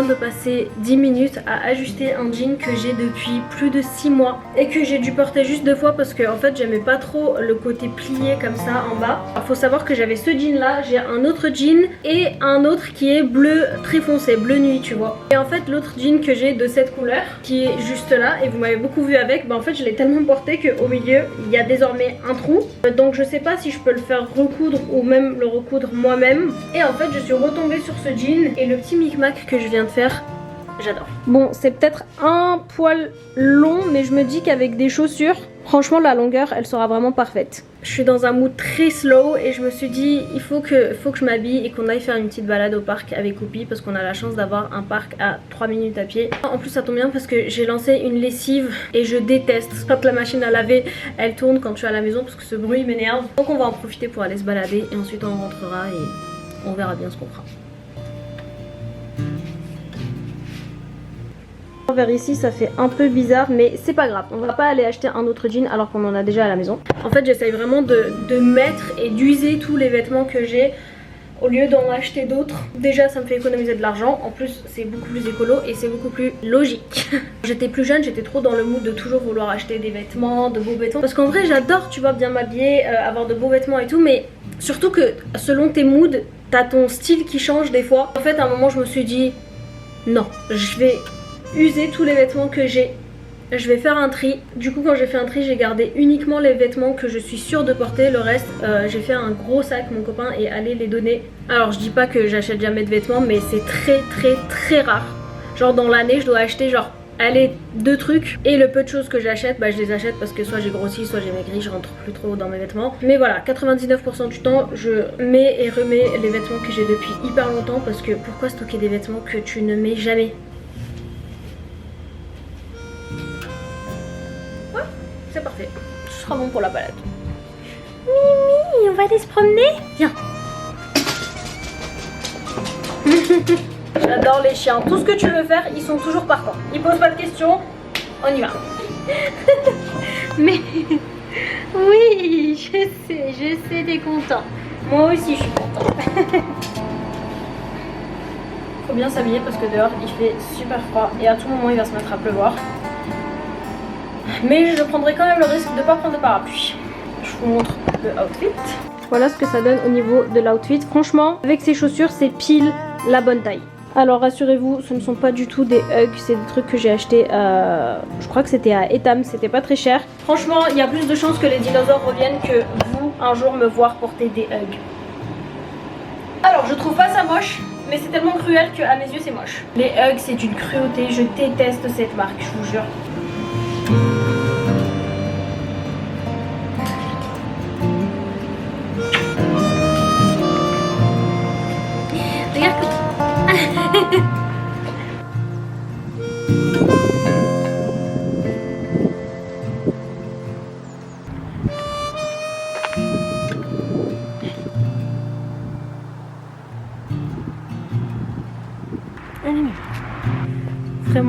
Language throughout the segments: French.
De passer 10 minutes à ajuster un jean que j'ai depuis plus de 6 mois et que j'ai dû porter juste 2 fois parce que en fait j'aimais pas trop le côté plié comme ça en bas. Alors, faut savoir que j'avais ce jean là, j'ai un autre jean et un autre qui est bleu très foncé, bleu nuit tu vois. Et en fait l'autre jean que j'ai de cette couleur qui est juste là et vous m'avez beaucoup vu avec, bah en fait je l'ai tellement porté qu'au milieu il y a désormais un trou. Donc je sais pas si je peux le faire recoudre ou même le recoudre moi-même. Et en fait je suis retombée sur ce jean et le petit micmac que je viens de faire, j'adore. Bon, c'est peut-être un poil long, mais je me dis qu'avec des chaussures, franchement la longueur elle sera vraiment parfaite. Je suis dans un mood très slow et je me suis dit il faut que je m'habille et qu'on aille faire une petite balade au parc avec Oupi parce qu'on a la chance d'avoir un parc à 3 minutes à pied. En plus ça tombe bien parce que j'ai lancé une lessive et je déteste quand la machine à laver elle tourne quand je suis à la maison parce que ce bruit m'énerve. Donc on va en profiter pour aller se balader et ensuite on rentrera et on verra bien ce qu'on fera. Vers ici ça fait un peu bizarre mais c'est pas grave, on va pas aller acheter un autre jean alors qu'on en a déjà à la maison. En fait j'essaye vraiment de mettre et d'user tous les vêtements que j'ai au lieu d'en acheter d'autres. Déjà ça me fait économiser de l'argent, en plus c'est beaucoup plus écolo et c'est beaucoup plus logique. J'étais plus jeune, j'étais trop dans le mood de toujours vouloir acheter des vêtements, de beaux vêtements. Parce qu'en vrai j'adore tu vois bien m'habiller, avoir de beaux vêtements et tout, mais surtout que selon tes moods, t'as ton style qui change des fois. En fait à un moment je me suis dit non, je vais user tous les vêtements que j'ai, je vais faire un tri. Du coup quand j'ai fait un tri j'ai gardé uniquement les vêtements que je suis sûre de porter. Le reste j'ai fait un gros sac mon copain et allé les donner. Alors je dis pas que j'achète jamais de vêtements mais c'est très rare. Genre dans l'année je dois acheter genre allez 2 trucs et le peu de choses que j'achète bah je les achète parce que soit j'ai grossi soit j'ai maigri, je rentre plus trop dans mes vêtements. Mais voilà 99% du temps je mets et remets les vêtements que j'ai depuis hyper longtemps parce que pourquoi stocker des vêtements que tu ne mets jamais? C'est parfait, ce sera bon pour la balade. Mimi, on va aller se promener? Viens. J'adore les chiens, tout ce que tu veux faire, ils sont toujours partants. Ils posent pas de questions, on y va. Mais oui, je sais, t'es content. Moi aussi je suis contente. Faut bien s'habiller parce que dehors il fait super froid et à tout moment il va se mettre à pleuvoir. Mais je prendrai quand même le risque de ne pas prendre de parapluie. Je vous montre le outfit. Voilà ce que ça donne au niveau de l'outfit. Franchement, avec ces chaussures, c'est pile la bonne taille. Alors rassurez-vous, ce ne sont pas du tout des Ugg, c'est des trucs que j'ai achetés, je crois que c'était à Etam, c'était pas très cher. Franchement, il y a plus de chances que les dinosaures reviennent que vous, un jour, me voir porter des Ugg. Alors, je trouve pas ça moche, mais c'est tellement cruel qu'à mes yeux, c'est moche. Les Ugg, c'est une cruauté, je déteste cette marque, je vous jure.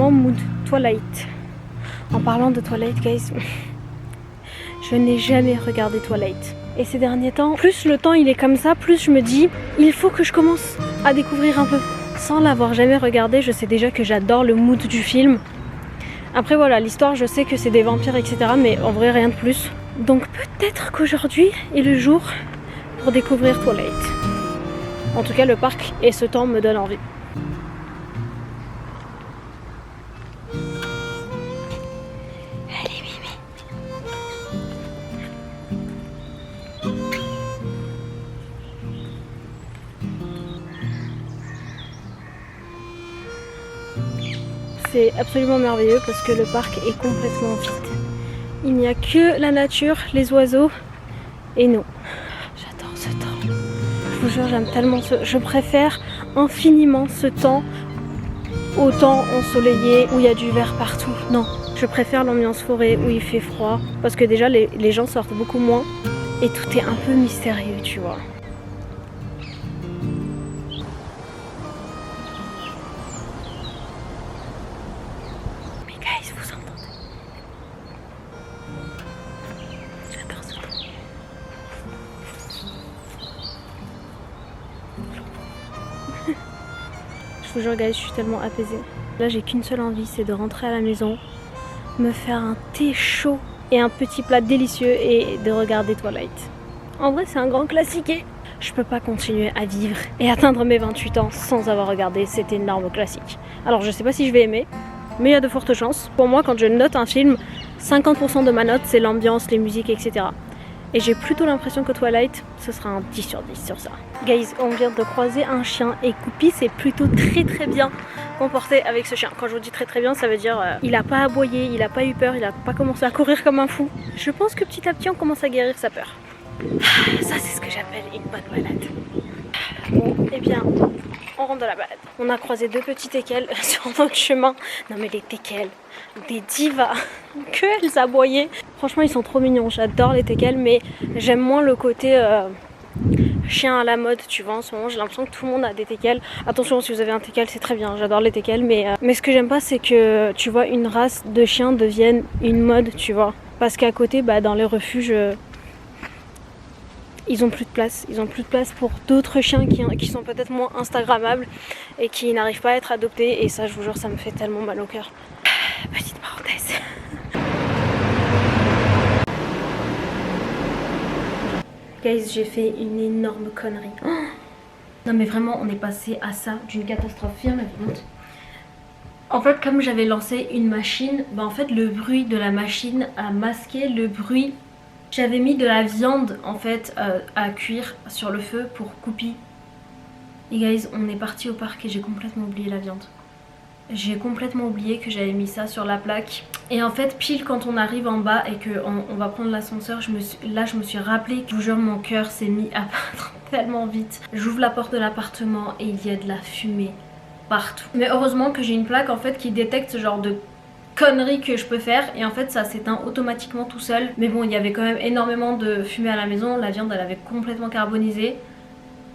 grand mood Twilight. En parlant de Twilight, guys, je n'ai jamais regardé Twilight. Et ces derniers temps, plus le temps il est comme ça, plus je me dis, il faut que je commence à découvrir un peu. Sans l'avoir jamais regardé, je sais déjà que j'adore le mood du film. Après voilà, l'histoire, je sais que c'est des vampires, etc. Mais en vrai, rien de plus. Donc peut-être qu'aujourd'hui est le jour pour découvrir Twilight. En tout cas, le parc et ce temps me donnent envie. Allez, Mimi. C'est absolument merveilleux parce que le parc est complètement vide. Il n'y a que la nature, les oiseaux et nous. J'adore ce temps. Je vous jure, j'aime tellement ce... Je préfère infiniment ce temps au temps ensoleillé où il y a du vert partout. Non, je préfère l'ambiance forêt où il fait froid. Parce que déjà, les gens sortent beaucoup moins et tout est un peu mystérieux, tu vois. Mais guys, vous entendez? J'adore ce temps. Je vous jure, guys, je suis tellement apaisée. Là, j'ai qu'une seule envie, c'est de rentrer à la maison, me faire un thé chaud et un petit plat délicieux et de regarder Twilight. En vrai, c'est un grand classique. Je peux pas continuer à vivre et atteindre mes 28 ans sans avoir regardé cet énorme classique. Alors, je sais pas si je vais aimer, mais il y a de fortes chances. Pour moi, quand je note un film, 50% de ma note, c'est l'ambiance, les musiques, etc. Et j'ai plutôt l'impression que Twilight, ce sera un 10 sur 10 sur ça. Guys, on vient de croiser un chien et Coupi s'est plutôt très bien comporté avec ce chien. Quand je vous dis très bien, ça veut dire il a pas aboyé, il a pas eu peur, il a pas commencé à courir comme un fou. Je pense que petit à petit, on commence à guérir sa peur. Ça, c'est ce que j'appelle une bonne balade. Bon, eh bien, on rentre de la balade. On a croisé deux petits teckels sur notre chemin. Non mais les teckels, des divas, que elles aboyaient. Franchement, ils sont trop mignons. J'adore les teckels, mais j'aime moins le côté chien à la mode, tu vois. En ce moment, j'ai l'impression que tout le monde a des teckels. Attention, si vous avez un teckel, c'est très bien. J'adore les teckels, mais ce que j'aime pas, c'est que, tu vois, une race de chiens devienne une mode, tu vois. Parce qu'à côté, dans les refuges... ils ont plus de place. Ils ont plus de place pour d'autres chiens qui sont peut-être moins instagrammables et qui n'arrivent pas à être adoptés. Et ça, je vous jure, ça me fait tellement mal au cœur. Petite parenthèse. Guys, j'ai fait une énorme connerie. Oh, non mais vraiment, on est passé à ça d'une catastrophe. Viens ma vivante. En fait, comme j'avais lancé une machine, en fait, le bruit de la machine a masqué le bruit. J'avais mis de la viande en fait à cuire sur le feu pour Coupi. Et guys, on est parti au parc et j'ai complètement oublié la viande. J'ai complètement oublié que j'avais mis ça sur la plaque. Et en fait, pile quand on arrive en bas et qu'on va prendre l'ascenseur, je me suis rappelé que, je vous jure, mon cœur s'est mis à battre tellement vite. J'ouvre la porte de l'appartement et il y a de la fumée partout. Mais heureusement que j'ai une plaque en fait qui détecte ce genre de conneries que je peux faire et en fait ça s'éteint automatiquement tout seul. Mais bon, il y avait quand même énormément de fumée à la maison. La viande, elle avait complètement carbonisé.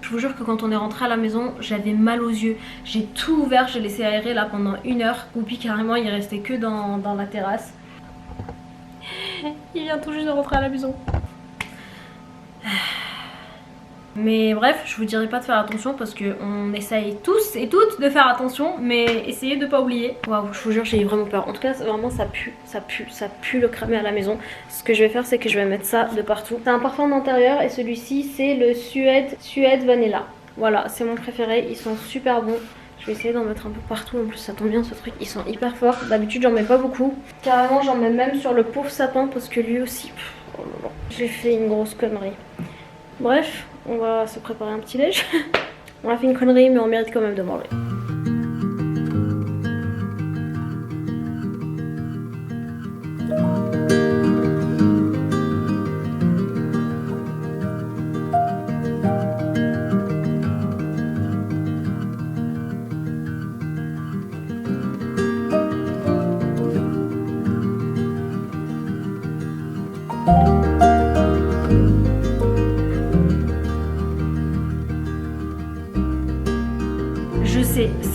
Je vous jure que quand on est rentré à la maison, j'avais mal aux yeux. J'ai tout ouvert, j'ai laissé aérer là pendant 1 heure. Coupi carrément, il restait que dans la terrasse. Il vient tout juste de rentrer à la maison. Mais bref, je vous dirai pas de faire attention parce qu'on essaye tous et toutes de faire attention, mais essayez de pas oublier. Waouh, je vous jure, j'ai eu vraiment peur. En tout cas, vraiment, ça pue le cramé à la maison. Ce que je vais faire, c'est que je vais mettre ça de partout. C'est un parfum d'intérieur et celui-ci, c'est le Suède Vanilla. Voilà, c'est mon préféré. Ils sont super bons. Je vais essayer d'en mettre un peu partout. En plus, ça tombe bien ce truc. Ils sont hyper forts. D'habitude, j'en mets pas beaucoup. Carrément, j'en mets même sur le pauvre sapin parce que lui aussi, oh là là, j'ai fait une grosse connerie. Bref, on va se préparer un petit déj. On a fait une connerie, mais on mérite quand même de manger.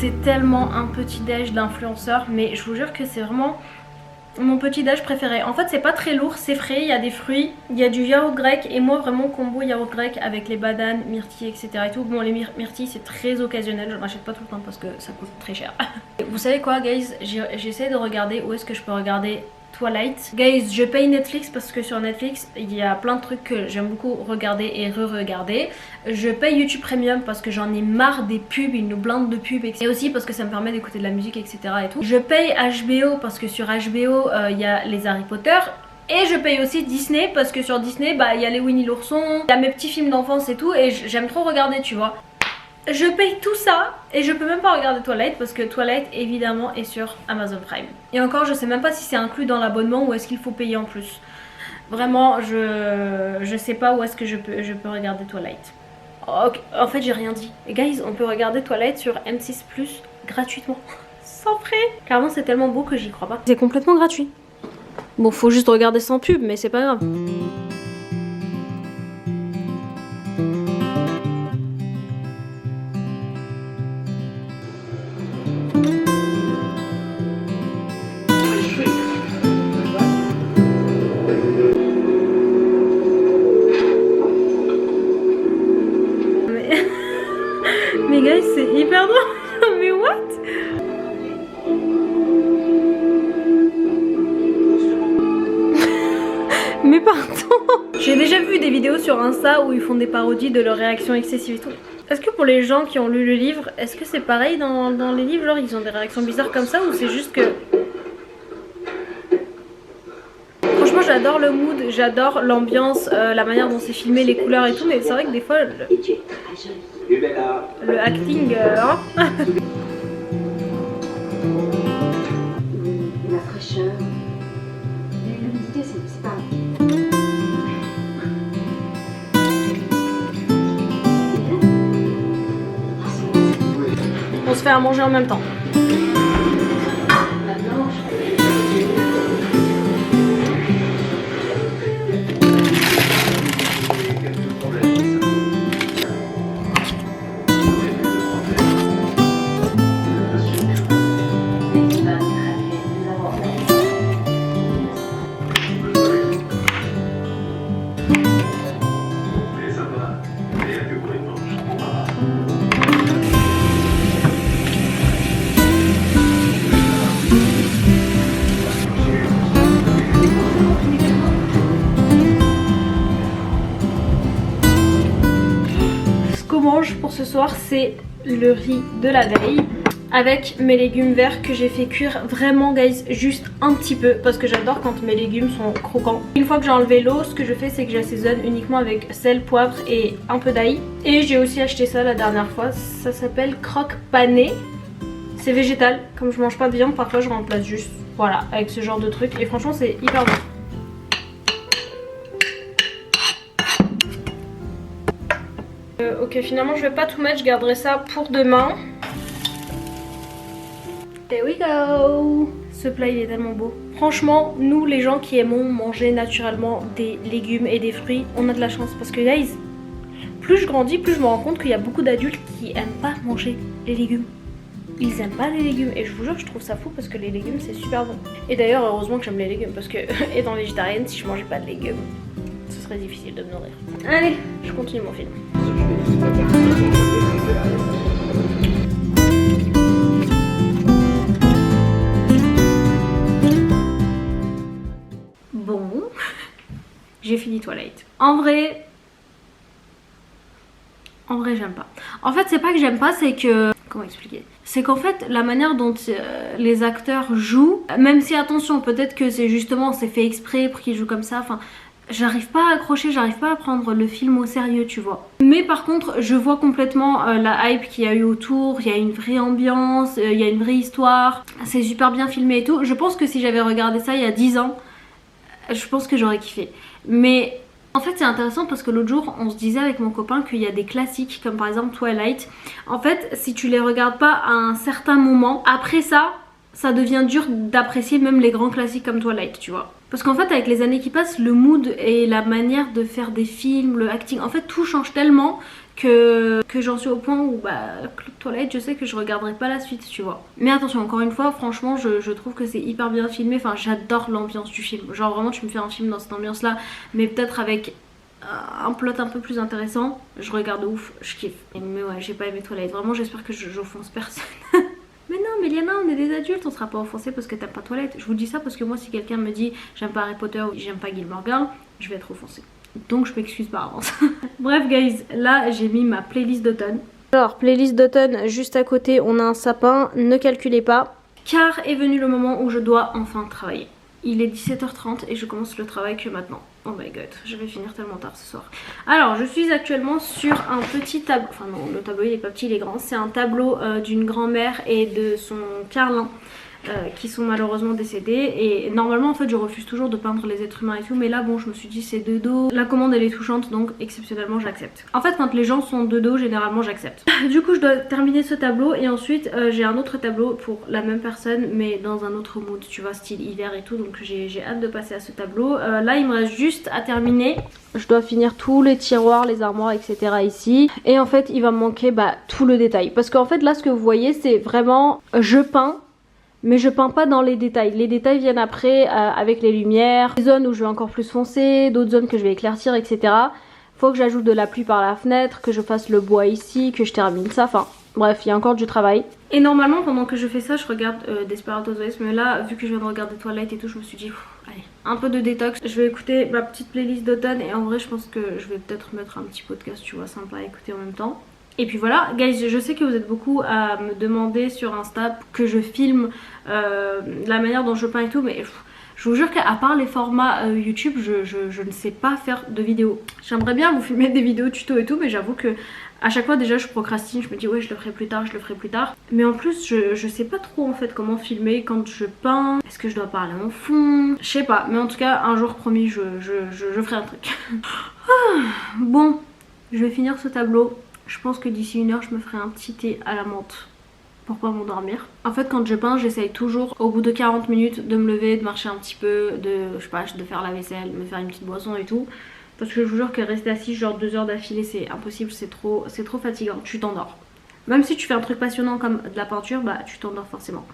c'est tellement un petit déj d'influenceur, mais je vous jure que c'est vraiment mon petit déj préféré. En fait c'est pas très lourd, c'est frais, il y a des fruits, il y a du yaourt grec et moi vraiment combo yaourt grec avec les bananes, myrtilles etc et tout. Bon les myrtilles c'est très occasionnel, je n'achète pas tout le temps parce que ça coûte très cher. Vous savez quoi guys, j'essaie de regarder où est-ce que je peux regarder Twilight. Guys, je paye Netflix parce que sur Netflix il y a plein de trucs que j'aime beaucoup regarder et re-regarder. Je paye YouTube Premium parce que j'en ai marre des pubs, ils nous blindent de pubs, et aussi parce que ça me permet d'écouter de la musique etc et tout. Je paye HBO parce que sur HBO il y a les Harry Potter. Et je paye aussi Disney parce que sur Disney bah il y a les Winnie l'ourson, il y a mes petits films d'enfance et tout, et j'aime trop regarder tu vois. Je paye tout ça et je peux même pas regarder Twilight parce que Twilight évidemment est sur Amazon Prime. Et encore je sais même pas si c'est inclus dans l'abonnement ou est-ce qu'il faut payer en plus. Vraiment je sais pas où est-ce que je peux regarder Twilight. Okay. En fait j'ai rien dit. Et guys, on peut regarder Twilight sur M6 Plus gratuitement. Sans frais. Clairement c'est tellement beau que j'y crois pas. C'est complètement gratuit. Bon faut juste regarder sans pub mais c'est pas grave. Mais guys c'est hyper drôle. Mais what? Mais pardon. J'ai déjà vu des vidéos sur Insta où ils font des parodies de leurs réactions excessives et tout. Est-ce que pour les gens qui ont lu le livre, est-ce que c'est pareil dans les livres? Genre ils ont des réactions bizarres comme ça ou c'est juste que... Franchement j'adore le mood, j'adore l'ambiance, la manière dont c'est filmé, les couleurs et tout, mais c'est vrai que des fois le acting hein. La fraîcheur, l'humidité c'est pas... On se fait à manger en même temps. Pour ce soir c'est le riz de la veille avec mes légumes verts que j'ai fait cuire vraiment guys juste un petit peu parce que j'adore quand mes légumes sont croquants. Une fois que j'ai enlevé l'eau, ce que je fais c'est que j'assaisonne uniquement avec sel, poivre et un peu d'ail. Et j'ai aussi acheté ça la dernière fois, ça s'appelle croque pané. C'est végétal, comme je mange pas de viande parfois je remplace juste voilà avec ce genre de truc et franchement c'est hyper bon. Ok finalement je vais pas tout mettre, je garderai ça pour demain. There we go. Ce plat il est tellement beau. Franchement nous les gens qui aimons manger naturellement des légumes et des fruits, on a de la chance parce que guys, plus je grandis plus je me rends compte qu'il y a beaucoup d'adultes qui aiment pas manger les légumes. Ils aiment pas les légumes et je vous jure je trouve ça fou parce que les légumes c'est super bon. Et d'ailleurs heureusement que j'aime les légumes parce que étant végétarienne si je mangeais pas de légumes ce serait difficile de me nourrir. Allez je continue mon film. Bon, j'ai fini Twilight. En vrai j'aime pas. En fait c'est pas que j'aime pas, c'est que... Comment expliquer? C'est qu'en fait la manière dont les acteurs jouent, même si attention peut-être que c'est justement c'est fait exprès pour qu'ils jouent comme ça, enfin... J'arrive pas à accrocher, j'arrive pas à prendre le film au sérieux tu vois. Mais par contre je vois complètement la hype qu'il y a eu autour, il y a une vraie ambiance, il y a une vraie histoire, c'est super bien filmé et tout. Je pense que si j'avais regardé ça il y a 10 ans, je pense que j'aurais kiffé. Mais en fait c'est intéressant parce que l'autre jour on se disait avec mon copain qu'il y a des classiques comme par exemple Twilight. En fait si tu les regardes pas à un certain moment, après ça ça devient dur d'apprécier même les grands classiques comme Twilight, tu vois. Parce qu'en fait avec les années qui passent, le mood et la manière de faire des films, le acting, en fait tout change tellement que j'en suis au point où Twilight, je sais que je regarderai pas la suite, tu vois. Mais attention, encore une fois, franchement je trouve que c'est hyper bien filmé, enfin j'adore l'ambiance du film. Genre vraiment tu me fais un film dans cette ambiance là, mais peut-être avec un plot un peu plus intéressant, je regarde de ouf, je kiffe. Mais ouais, j'ai pas aimé Twilight, vraiment j'espère que j'offense personne. Mais non, mais Liana, on est des adultes, on sera pas offensé parce que t'aimes pas Twilight. Je vous dis ça parce que moi, si quelqu'un me dit j'aime pas Harry Potter ou j'aime pas Gilmore Girl, je vais être offensée. Donc je m'excuse par avance. Bref, guys, là j'ai mis ma playlist d'automne. Alors, playlist d'automne, juste à côté, on a un sapin, ne calculez pas. Car est venu le moment où je dois enfin travailler. Il est 17h30 et je commence le travail que maintenant. Oh my god, je vais finir tellement tard ce soir. Alors, je suis actuellement sur un petit tableau. Enfin non, le tableau il est pas petit, il est grand. C'est un tableau d'une grand-mère et de son carlin. Qui sont malheureusement décédés, et normalement en fait je refuse toujours de peindre les êtres humains et tout, mais là bon je me suis dit c'est de dos, la commande elle est touchante donc exceptionnellement j'accepte. En fait quand les gens sont de dos généralement j'accepte. Du coup je dois terminer ce tableau et ensuite j'ai un autre tableau pour la même personne mais dans un autre mood, tu vois, style hiver et tout, donc j'ai hâte de passer à ce tableau. Là il me reste juste à terminer, je dois finir tous les tiroirs, les armoires etc ici, et en fait il va me manquer tout le détail parce qu'en fait là ce que vous voyez c'est vraiment je peins. Mais je peins pas dans les détails. Les détails viennent après avec les lumières. Des zones où je vais encore plus foncer, d'autres zones que je vais éclaircir, etc. Faut que j'ajoute de la pluie par la fenêtre, que je fasse le bois ici, que je termine ça. Enfin bref, il y a encore du travail. Et normalement pendant que je fais ça, je regarde Desperate Housewives. Mais là, vu que je viens de regarder Twilight et tout, je me suis dit, allez, un peu de détox. Je vais écouter ma petite playlist d'automne. Et en vrai, je pense que je vais peut-être mettre un petit podcast, tu vois, sympa à écouter en même temps. Et puis voilà, guys, je sais que vous êtes beaucoup à me demander sur Insta que je filme la manière dont je peins et tout, mais je vous jure qu'à part les formats YouTube, je ne sais pas faire de vidéos. J'aimerais bien vous filmer des vidéos tuto et tout, mais j'avoue que à chaque fois déjà je procrastine, je me dis ouais je le ferai plus tard, je le ferai plus tard. Mais en plus je sais pas trop en fait comment filmer quand je peins. Est-ce que je dois parler en fond? Je sais pas, mais en tout cas un jour promis je ferai un truc. Bon, je vais finir ce tableau. Je pense que d'ici 1 heure je me ferai un petit thé à la menthe pour pas m'endormir. En fait quand je peins j'essaye toujours au bout de 40 minutes de me lever, de marcher un petit peu, je sais pas, de faire la vaisselle, me faire une petite boisson et tout. Parce que je vous jure que rester assis genre 2 heures d'affilée c'est impossible, c'est trop fatigant, tu t'endors. Même si tu fais un truc passionnant comme de la peinture, tu t'endors forcément.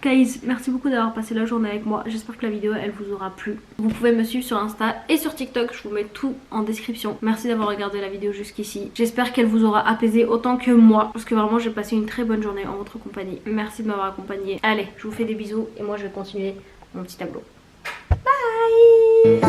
Guys, merci beaucoup d'avoir passé la journée avec moi. J'espère que la vidéo elle vous aura plu. Vous pouvez me suivre sur Insta et sur TikTok, je vous mets tout en description. Merci d'avoir regardé la vidéo jusqu'ici. J'espère qu'elle vous aura apaisé autant que moi, parce que vraiment j'ai passé une très bonne journée en votre compagnie. Merci de m'avoir accompagnée. Allez, je vous fais des bisous et moi je vais continuer mon petit tableau. Bye.